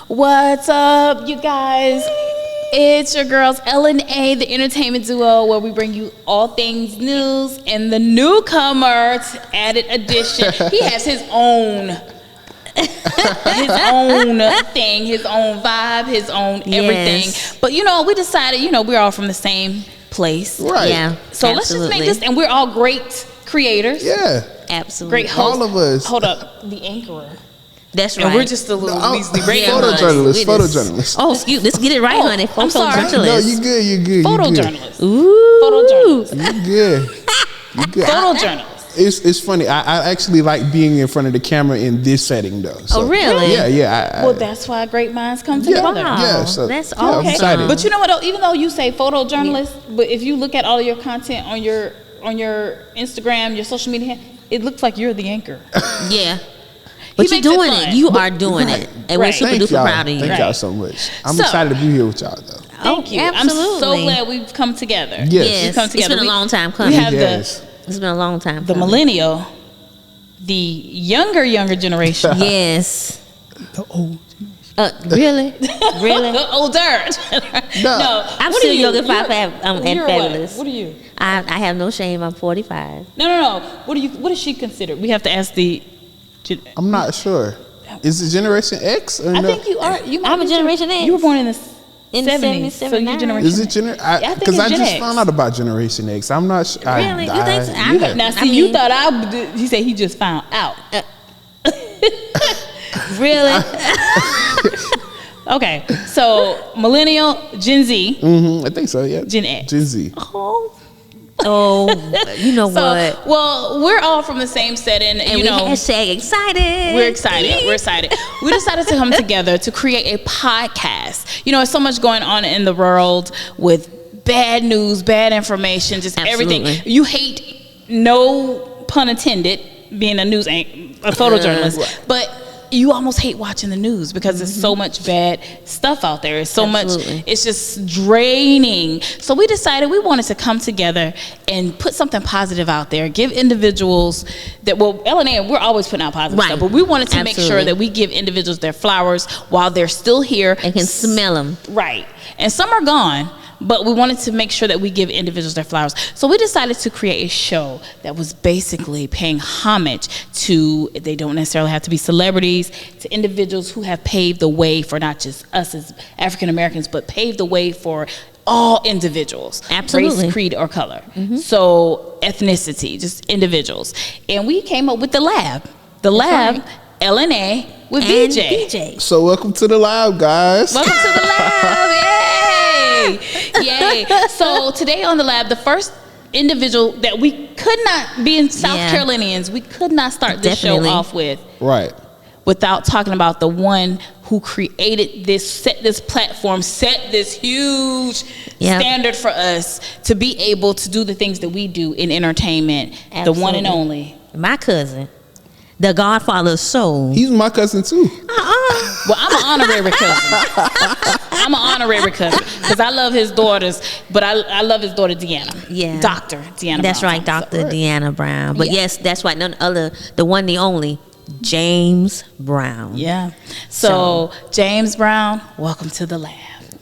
What's up, you guys? It's your girls, L&A, the entertainment duo, where we bring you all things news and the newcomer added edition. He has his own thing, his own vibe, his own everything. Yes. But we decided, we're all from the same place. Right. Yeah. So let's just make this, and we're all great creators. Yeah. Absolutely. Great hosts. All of us. Hold up, the anchorer. That's right. And we're just a little Weasley radio. Photojournalist. Oh, excuse. Let's get it right, honey. I'm sorry. No, you good. You good. Photojournalist. Ooh. Photojournalist. You good. You good. Photojournalist. It's funny. I actually like being in front of the camera in this setting though. So, Oh, really? Yeah. Well, that's why great minds come Yeah. together. Wow. Yeah, so, That's yeah, I'm awesome. excited. But you know what? Though? Even though you say photojournalist, but if you look at all of your content on your Instagram, your social media, it looks like you're the anchor. Yeah. But He you're makes it doing fun. it. You are doing it. And we're Right. super Thank duper y'all. proud of you. Thank Right. y'all so much. I'm So- excited to be here with y'all though. Thank you. Absolutely. I'm so glad we've come together. Yes. Yes. We've come It's together. been a long time We coming. have Yes. It's been a long time the coming. millennial, the younger generation. Yes. The old. Really? Really? Older. No. I'm What still are you? young and You're- and you're fabulous. What are you? I have no shame. I'm 45. No. What is she considered? We have to ask the. I'm not sure. Is it Generation X or I no? think you are. I'm a Generation X. You were born in the In the 70s, so you're 79. Generation Is it X. Generation? I think Because it's I Gen just X. found out about Generation X. I'm not sure. Really? You think so? I'm Yeah. Now, I see, you mean- thought he said he just found out. Really? Okay, so millennial, Gen Z, I think so. Yeah. Gen X. Gen Z. Oh, you know So, what? well, we're all from the same setting, And you we know. hashtag excited. We're excited. We're excited. We decided to come together to create a podcast. There's so much going on in the world with bad news, bad information, just everything. Absolutely. You hate, no pun intended, being a photojournalist, but you almost hate watching the news because there's so much bad stuff out there. It's so Absolutely. much, it's just draining. So we decided we wanted to come together and put something positive out there, give individuals that, L&A, we're always putting out positive Right. stuff, but we wanted to make sure Absolutely. that we give individuals their flowers while they're still here. And can smell them. Right. And some are gone, but we wanted to make sure that we give individuals their flowers. So we decided to create a show that was basically paying homage to, they don't necessarily have to be celebrities, to individuals who have paved the way for not just us as African Americans, but paved the way for all individuals. Absolutely. Race, creed, or color. So ethnicity, just individuals. And we came up with the lab. The lab, right. L&A with And BJ. BJ. So welcome to the live, guys. Welcome to the lab. Yay! Yay. So today on the lab, the first individual that we could not, being South Yeah. Carolinians, we could not start this Definitely. show off with Right. without talking about the one who created this, set this platform, set this huge Yep. standard for us to be able to do the things that we do in entertainment. The one and Absolutely. only. My cousin, the Godfather of Soul. He's my cousin too. Well, I'm an honorary cousin. I'm an honorary cousin because I love his daughters, but I love his daughter Deanna. Yeah. Dr. Deanna. That's Brown right, Thomas. Dr. Deanna Brown. But Yeah. yes, that's right. None other, the one, the only, James Brown. Yeah. So James Brown, welcome to the lab.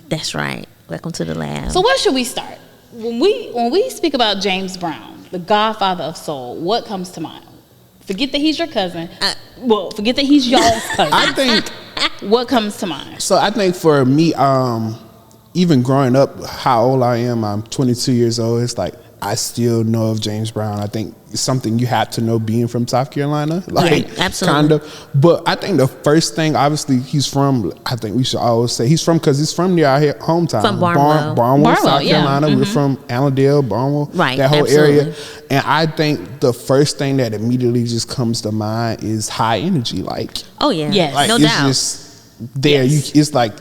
That's right. Welcome to the lab. So where should we start? When we speak about James Brown, the Godfather of Soul, what comes to mind? Forget that he's your cousin. Forget that he's y'all's cousin. I think What comes to mind? so. I think for me, even growing up, how old I am, I'm 22 years old. It's like I still know of James Brown. I think it's something you have to know being from South Carolina. Like, Right, absolutely. kind of. But I think the first thing, obviously, he's from, I think we should always say, he's from, because he's from near our hometown. From Barnwell. Barnwell, South Barnwell, yeah. Carolina. We're from Allendale, Barnwell, Right, that whole absolutely. area. And I think the first thing that immediately just comes to mind is high energy. Like, Oh, yeah. Yes. like No it's doubt. just there. Yes. It's like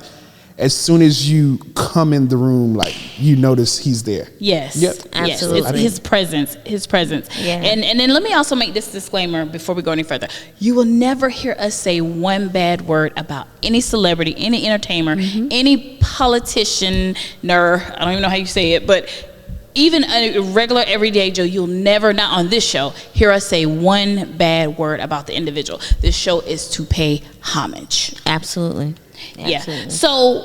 as soon as you come in the room, like you notice he's there. Yes. Yep. Yes. Absolutely. It's his presence. His presence. Yeah. And then let me also make this disclaimer before we go any further. You will never hear us say one bad word about any celebrity, any entertainer, any politician, I don't even know how you say it, but even a regular everyday Joe, you'll never, not on this show, hear us say one bad word about the individual. This show is to pay homage. Absolutely. Yeah. Absolutely. So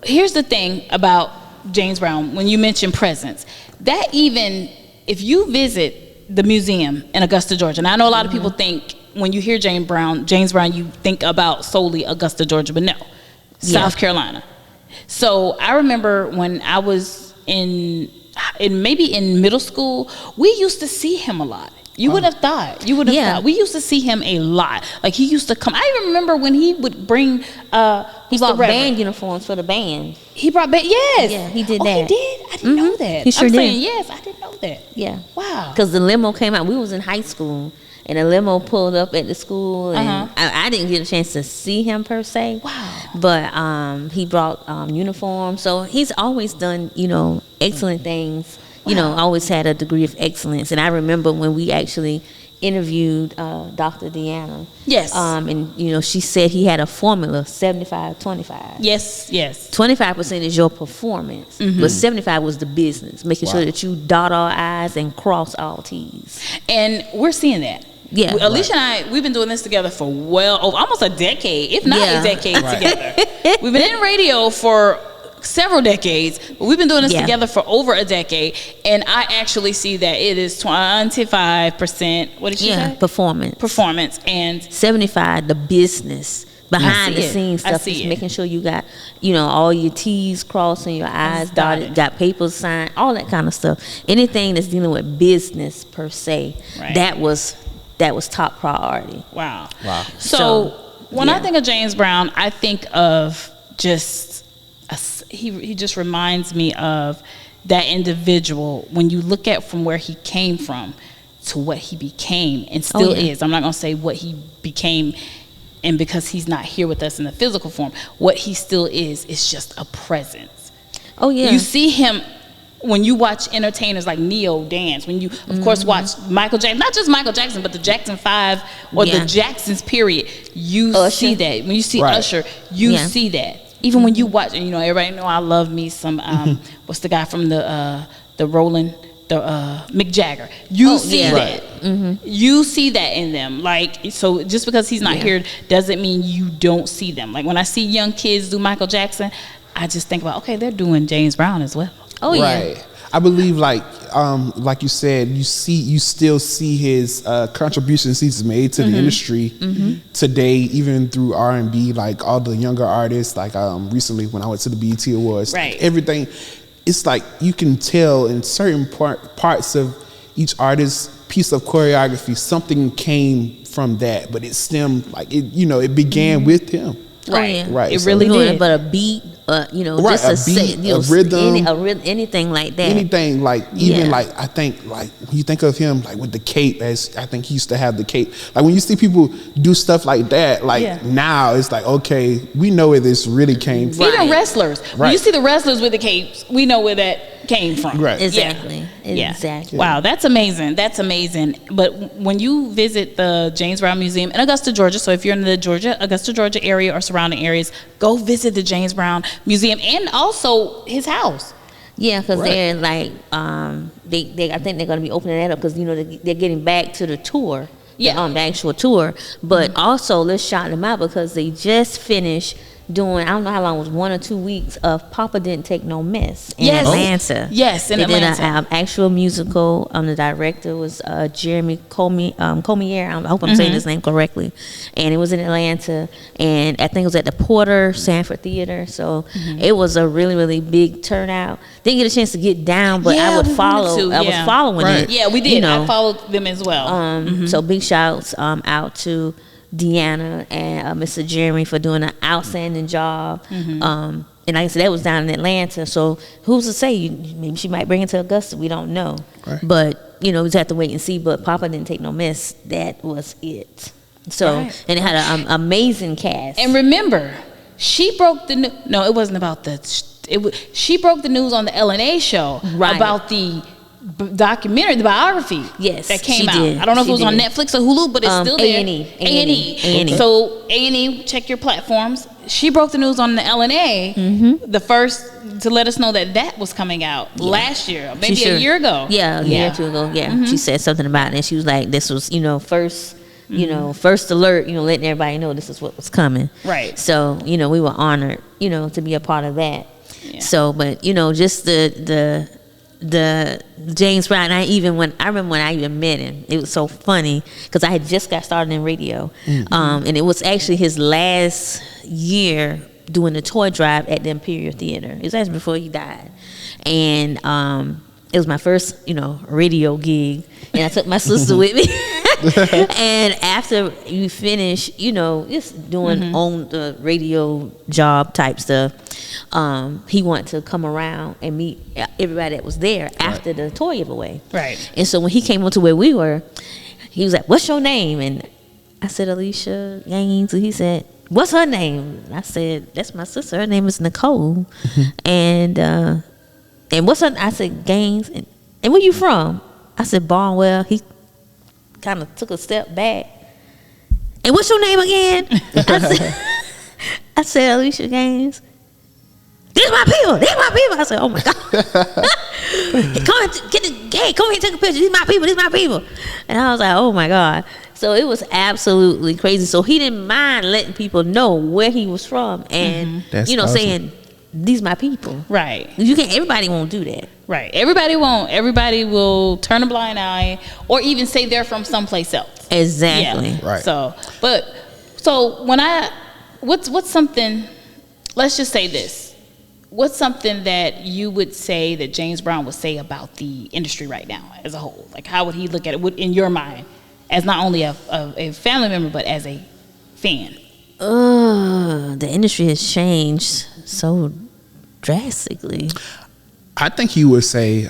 here's the thing about James Brown. When you mention presence, that even if you visit the museum in Augusta, Georgia, and I know a lot of people think when you hear James Brown, you think about solely Augusta, Georgia, but no, South Carolina. So I remember when I was in maybe in middle school, we used to see him a lot. You would have thought. Thought. We used to see him a lot. Like he used to come. I even remember when he would bring. He brought band uniforms for the band. He brought band. Yes. Yeah, he did that. that. He did. I didn't know that. He sure I'm did. saying yes. I didn't know that. Yeah. Wow. Because the limo came out. We was in high school, and a limo pulled up at the school, and I didn't get a chance to see him per se. Wow. But he brought uniforms. So he's always done, excellent things. Always had a degree of excellence. And I remember when we actually interviewed Dr. Deanna. Yes. And she said he had a formula, 75-25. Yes. 25% is your performance, but 75 was the business, making sure that you dot all I's and cross all T's. And we're seeing that. Yeah. Alicia and I, we've been doing this together for almost a decade, if not a decade together. We've been in radio for several decades, but we've been doing this together for over a decade, and I actually see that it is 25%. What did she say? Performance, and 75 the business behind the scenes stuff. Just making sure you got all your T's crossed and your I's dotted, got papers signed, all that kind of stuff. Anything that's dealing with business per se, that was top priority. Wow. So when I think of James Brown, I think of just he just reminds me of that individual when you look at from where he came from to what he became and still is. I'm not going to say what he became, and because he's not here with us in the physical form, what he still is just a presence. Oh yeah. You see him when you watch entertainers like Neo dance, when you of course watch Michael Jackson, not just Michael Jackson, but the Jackson 5 or the Jacksons period, you see that. When you see Usher, you see that. Even when you watch, and everybody know I love me some what's the guy from the Rolling, Mick Jagger. You see that. You see that in them. Like, so just because he's not here doesn't mean you don't see them. Like when I see young kids do Michael Jackson, I just think about, okay, they're doing James Brown as well. Oh yeah. I believe like you said, you still see his contributions he's made to the industry today, even through R&B, like all the younger artists, like recently when I went to the BET Awards, everything, it's like you can tell in certain parts of each artist's piece of choreography, something came from that, but it stemmed, like it began with him. Right. It really did. But a beat, just a rhythm, anything like that. Anything like even like I think like when you think of him like with the cape, as I think he used to have the cape. Like when you see people do stuff like that, like now it's like, okay, we know where this really came from. Even wrestlers, when you see the wrestlers with the capes, we know where that came from. Right. Exactly. Exactly. Wow, that's amazing. But when you visit the James Brown Museum in Augusta, Georgia, so if you're in the Augusta, Georgia area or surrounding areas, go visit the James Brown Museum and also his house. Yeah, because they're like, I think they're going to be opening that up because they're getting back to the tour. The actual tour. But also, let's shout them out because they just finished doing, I don't know how long it was, 1 or 2 weeks of Papa Didn't Take No Mess in Atlanta. Yes, in Atlanta. They did an actual musical. The director was Jeremy Comier. I hope I'm saying his name correctly. And it was in Atlanta. And I think it was at the Porter Sanford Theater. So it was a really, really big turnout. Didn't get a chance to get down, but I would follow. I was following it. Yeah, we did. I followed them as well. So big shouts out to Deanna and Mr. Jeremy for doing an outstanding job. And like I said, that was down in Atlanta. So who's to say? Maybe she might bring it to Augusta. We don't know. Right. But, we just have to wait and see. But Papa Didn't Take No Mess. That was it. So, and it had an amazing cast. And remember, she broke the news. No, it wasn't about she broke the news on the LNA show about the documentary, the biography that came out. I don't know if it was on Netflix or Hulu, but it's still there. A&E. So A&E, check your platforms. She broke the news on the LNA, the first to let us know that was coming out last year, maybe a year ago. Yeah, a year or two ago. Yeah, she said something about it, and she was like, "This was, first you know, first alert, you know, letting everybody know this is what was coming. Right. So, you know, we were honored, you know, to be a part of that. Yeah. So, but you know, just the James Brown. I remember when I even met him. It was so funny because I had just got started in radio, and it was actually his last year doing the toy drive at the Imperial Theater. It was actually before he died, and it was my first, you know, radio gig, and I took my sister with me. And after you finish, you know, just doing on the radio job type stuff, he wanted to come around and meet everybody that was there after the toy giveaway. Right. And so when he came up to where we were, he was like, "What's your name?" And I said, "Alicia Gaines." And he said, "What's her name?" And I said, "That's my sister. Her name is Nicole." And what's her? I said, "Gaines." And where you from? I said, "Barnwell." He kind of took a step back. "And what's your name again?" I said, "Alicia Gaines." "These my people. These my people." I said, "Oh my God." Come and take a picture. These my people. These my people. And I was like, "Oh my God." So it was absolutely crazy. So he didn't mind letting people know where he was from, and That's you know, awesome. saying, "These my people." Right. You can't. Everybody won't do that. Right. Everybody won't. Everybody will turn a blind eye or even say they're from someplace else. Exactly. Yeah. Right. So when what's something, let's just say this. What's something that you would say that James Brown would say about the industry right now as a whole? Like, how would he look at it in your mind as not only a family member, but as a fan? The industry has changed so drastically. I think he would say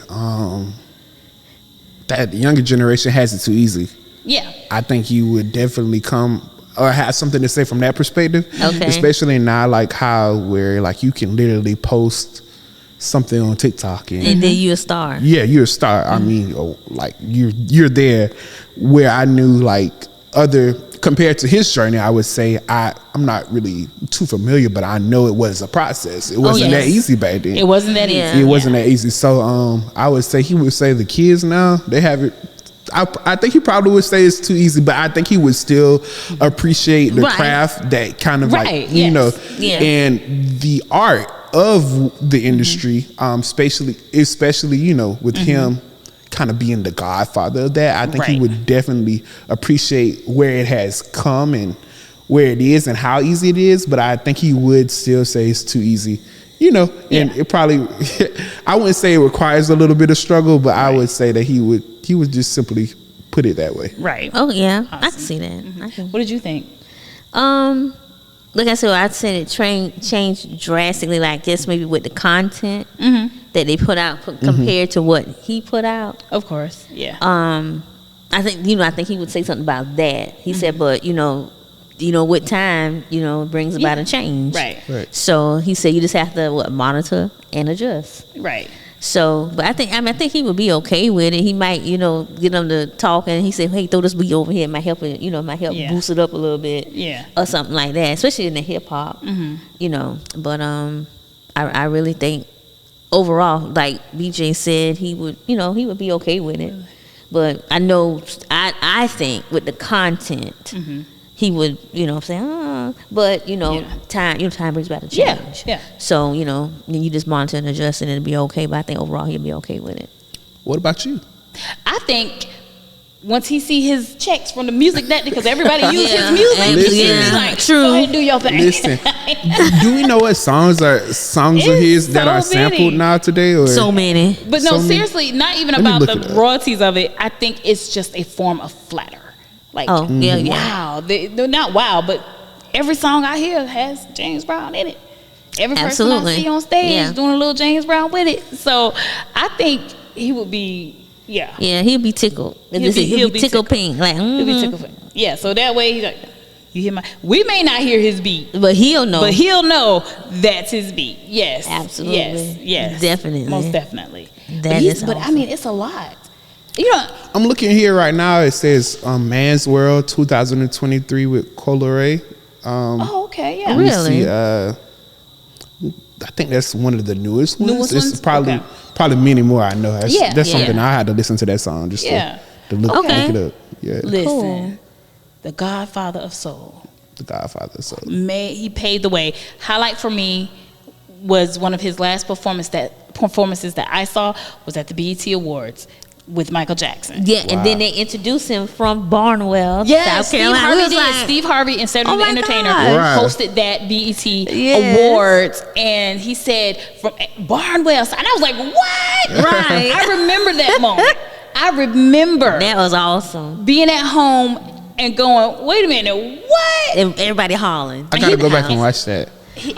that the younger generation has it too easy. Yeah. I think he would definitely come or have something to say from that perspective. Okay. Especially now, like how where like you can literally post something on TikTok And then you a star. yeah, you're a star. I mean, like you're there. Where I knew like other compared to his journey, I would say I'm not really too familiar, but I know it was a process. It wasn't yes. that easy back then. It wasn't that easy. Yeah. It wasn't that easy. So I would say he would say the kids now they have it. I think he probably would say it's too easy, but I think he would still appreciate the Right. craft that kind of Right, like you yes. know Yeah. and the art of the industry, especially you know with him kind of being the godfather of that. I think he Right. would definitely appreciate where it has come and where it is and how easy it is. But I think he would still say it's too easy. You know, and Yeah. it probably, I wouldn't say it requires a little bit of struggle, but I would say that he would just simply put it that way. Right. Oh yeah, I Awesome. can see that. I can. What did you think? Like I said, I'd say it changed drastically. Like I guess maybe with the content that they put out compared to what he put out. Of course. Yeah. I think he would say something about that. He said, but you know, with time, you know, it brings about Yeah. a change. Right. Right. So he said you just have to monitor and adjust. Right. So, but I think he would be okay with it. He might, you know, get them to talk, and he said, "Hey, throw this beat over here. It might help it. You know, it might help Yeah. boost it up a little bit, Yeah. or something like that." Especially in the hip hop, you know. But I really think overall, like BJ said, he would be okay with it. But I know, I think with the content, he would, you know, what I'm saying, but you know, Yeah. time brings about a Yeah, change. yeah. So you know, then you just monitor and adjust, and it'll be okay. But I think overall, he'll be okay with it. What about you? I think once he see his checks from the music net, because everybody uses Yeah. his music, he Listen. should be like, True. go ahead and do your thing. Listen, do we know what songs of his that so are sampled many. now today? Or So many. But no, So many- seriously, not even Let me about look the it up. royalties of it. I think it's just a form of flatter. Like, Oh, yeah, yeah. wow. They're not wow, but every song I hear has James Brown in it. Every person Absolutely. I see on stage Yeah. doing a little James Brown with it. So I think he would be, yeah. Yeah, he'll be tickled. He'll be tickled pink. Like, He'll be tickled. Yeah, so that way, he's like, you hear we may not hear his beat, But he'll know. but he'll know that's his beat. Yes. Absolutely. Yes. Definitely. Most definitely. That is But I awesome. mean, it's a lot. You know, I'm looking here right now. It says Man's World 2023 with Cola Ray. oh, okay, yeah. Let me Really? see, I think that's one of the newest ones. Newest It's ones? probably Okay. probably many more. I know. That's, Yeah. that's Yeah. something I had to listen to that song just Yeah. to look Okay. it up. Yeah. Listen, Cool. the Godfather of Soul. The Godfather. So He paved the way. Highlight for me was one of his last performances that I saw was at the BET Awards with Michael Jackson. Yeah, and then they introduced him from Barnwell, Yes, South Carolina. Steve We Harvey was did. like, Steve Harvey and Cedric Oh the my Entertainer God. Right. hosted that BET Yes. Awards, and he said from Barnwell, and I was like, "What?" Right. I remember that moment. I remember That was awesome. being at home and going, "Wait a minute, what?" And everybody hollering. I gotta go back and watch that.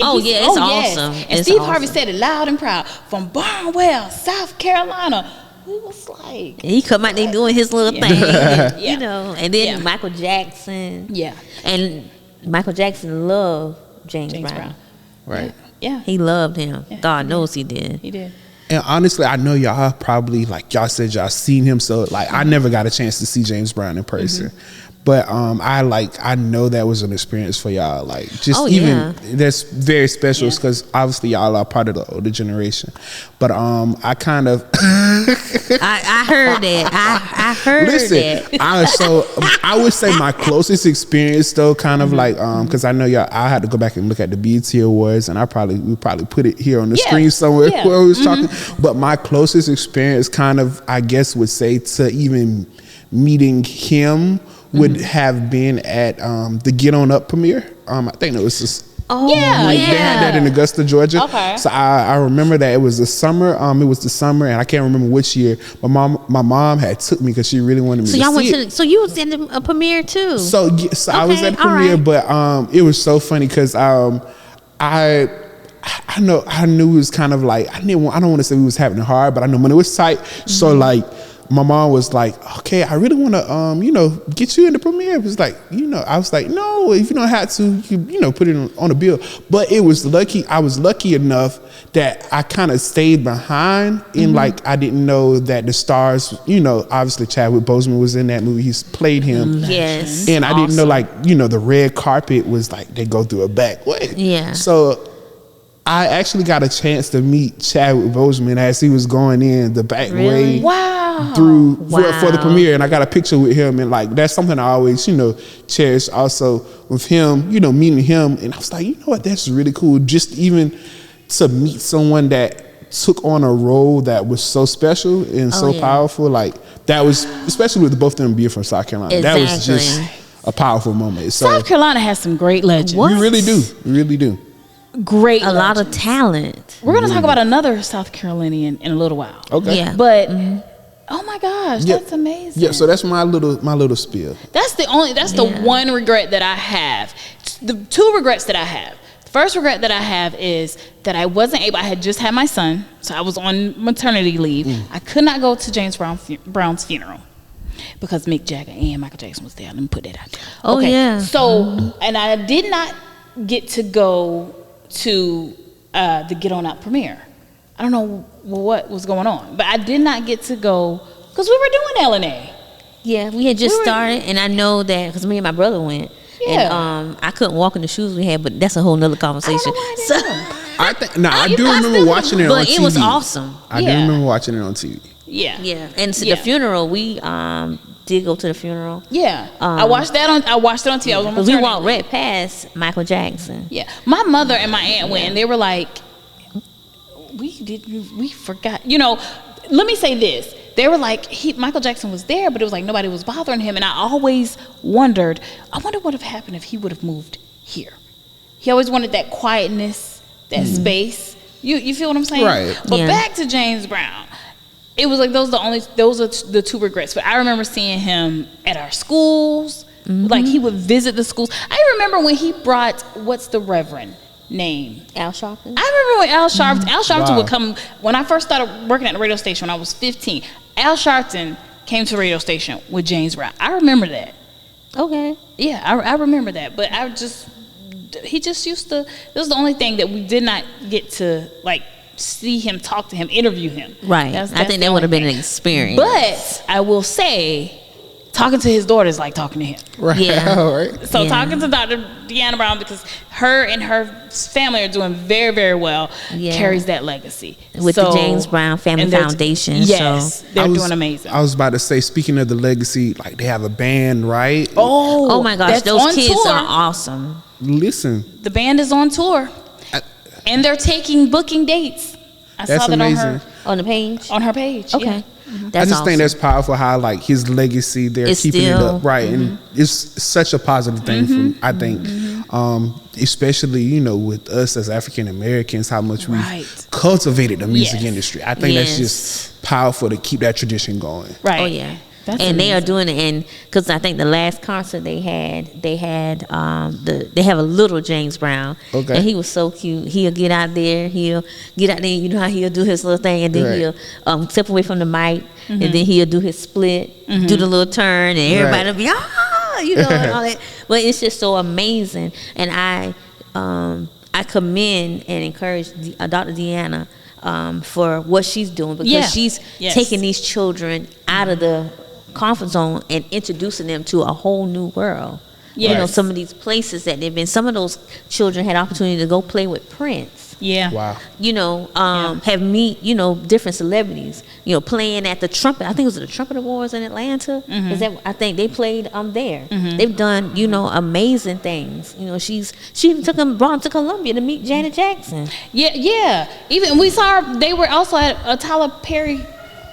Oh, yeah, it's awesome. And It's Steve Harvey awesome. said it loud and proud from Barnwell, South Carolina. We was like, He come out there doing his little thing, Yeah. you know. And then Yeah. Michael Jackson. yeah, And Michael Jackson loved James James Brown. Brown. Right. Yeah, He loved him. Yeah. God knows he did. he did. And honestly, I know y'all probably, like y'all said, y'all seen him. So like, I never got a chance to see James Brown in person. But I know that was an experience for y'all. Like, just Oh, even yeah. that's very special Yeah. because obviously y'all are part of the older generation. But I kind of I heard that. I heard listen. that. I would say my closest experience though, kind of like because I know y'all. I had to go back and look at the BET Awards, and we probably put it here on the Yeah. screen somewhere Yeah. where we was talking. But my closest experience, kind of, I guess, would say to even meeting him would have been at the Get On Up premiere. I think it was just. Oh, Yeah, They had that in Augusta, Georgia. Okay. So I remember that it was the summer. It was the summer, and I can't remember which year. But my mom had took me because she really wanted me So to y'all see went it. to the, so you was in the premiere too. So, I was Okay, at the all premiere, right. but it was so funny because I knew it was kind of like I don't want to say we was having it hard, but I know money was tight. So like my mom was like, okay, I really want to get you in the premiere. It was like, I was like, no, if you don't have to, you put it on the bill. But it was lucky. I was lucky enough that I kind of stayed behind and like I didn't know that the stars, obviously Chadwick Boseman was in that movie. He's played him. Yes. And I didn't know, like, the red carpet was like they go through a back way. Yeah. So I actually got a chance to meet Chadwick Boseman as he was going in the back Really? way Wow. through for the Wow. premiere, and I got a picture with him, and like that's something I always cherish. Also with him, meeting him, and I was like, what, that's really cool. Just even to meet someone that took on a role that was so special and so yeah. powerful, like that was, especially with both of them being from South Carolina, that was just Exactly. a powerful moment. So South Carolina has some great legends. What? we really do, we really do. Great A lot of legends. talent. We're gonna talk about another South Carolinian in a little while. Okay. Yeah. But oh my gosh, Yeah. that's amazing. Yeah, so that's my little spiel. That's the Yeah. one regret that I have. The two regrets that I have. The first regret that I have is that I wasn't able. I had just had my son, so I was on maternity leave. I could not go to James Brown's funeral because Mick Jagger and Michael Jackson was there. Let me put that out there. Oh, yeah. So, and I did not get to go to the Get On Up premiere. I don't know what was going on, but I did not get to go because we were doing L&A. Yeah, we had just We were- started, and I know that because me and my brother went, Yeah. and I couldn't walk in the shoes we had, but that's a whole nother conversation. why I So, didn't go. I think I You do guys remember still- watching it on but TV. it was awesome. I do Yeah. remember watching it on TV. Yeah. Yeah, and so Yeah. the funeral, we did go to the funeral. Yeah, I watched it on TV. I was on Because we maternity walked leave. right past Michael Jackson. Yeah, my mother and my aunt went, and they were like, "We forgot." Let me say this: they were like, Michael Jackson was there, but it was like nobody was bothering him, and I always wondered, I wonder what would have happened if he would have moved here. He always wanted that quietness, that space. You feel what I'm saying? Right. But Yeah. back to James Brown. It was like those are the two regrets. But I remember seeing him at our schools. Like he would visit the schools. I remember when he brought what's the Reverend name? Al Sharpton. I remember when Al Sharpton Wow. would come when I first started working at the radio station when I was 15. Al Sharpton came to the radio station with James Brown. I remember that. Okay. Yeah, I remember that. But he just used to. This was the only thing that we did not get to like see him, talk to him, interview him. Right. That's I think the that would have only been an thing. experience. But I will say, talking to his daughter is like talking to him. Right. Yeah. Right. So Yeah. talking to Dr. Deanna Brown, because her and her family are doing very, very well, Yeah. carries that legacy. With the James Brown Family and they're- Foundation, Yes, so- they're I was- doing amazing. I was about to say, speaking of the legacy, like they have a band, right? Oh my gosh, that's those on kids tour. are awesome. Listen, The band is on tour, I- and they're taking booking dates. I That's saw that amazing. On the page. on her page. Okay. yeah. That's I just think awesome. that's powerful how like his legacy they're It's keeping it still- up, right? And it's such a positive thing for I think, especially with us as African Americans, how much Right. we've cultivated the music Yes. industry. I think that's Yes. just powerful to keep that tradition going. Right. Oh yeah. That's and they are amazing. doing it, and because I think the last concert they had they have a little James Brown, Okay. and he was so cute. He'll get out there, you know how he'll do his little thing, and then Right. he'll step away from the mic, and then he'll do his split, do the little turn, and everybody will be and all that. But it's just so amazing, and I commend and encourage Dr. Deanna for what she's doing, because Yeah. she's Yes. taking these children out of the comfort zone and introducing them to a whole new world. You know, Yes. some of these places that they've been, some of those children had opportunity to go play with Prince. Yeah. Wow. Have meet, different celebrities, playing at the Trumpet. I think it was the Trumpet Awards in Atlanta. Mm-hmm. Is that, I think they played there. They've done, amazing things. She even brought them to Columbia to meet Janet Jackson. Yeah. Yeah. Even we saw her. They were also at a Tyler Perry.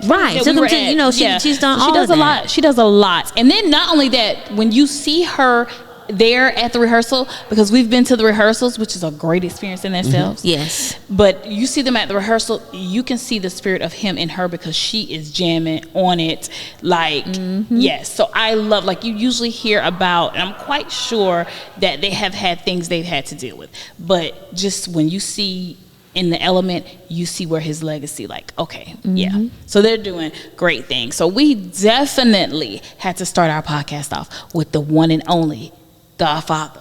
Right. that Took we were them to, at. she's done She all does of a that. lot. She does a lot. And then not only that, when you see her there at the rehearsal, because we've been to the rehearsals, which is a great experience in themselves. Yes. But you see them at the rehearsal, you can see the spirit of him in her, because she is jamming on it. Like, yes. So I love, like, you usually hear about, and I'm quite sure that they have had things they've had to deal with. But just when you see in the element, you see where his legacy, like, okay, yeah. So they're doing great things. So we definitely had to start our podcast off with the one and only Godfather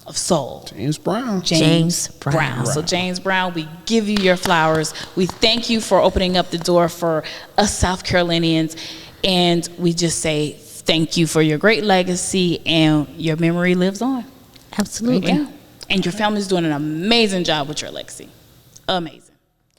of Soul, James Brown. James Brown. So James Brown, we give you your flowers. We thank you for opening up the door for us South Carolinians, and we just say thank you for your great legacy, and your memory lives on. Absolutely. Yeah. And your family's doing an amazing job with your legacy. Amazing.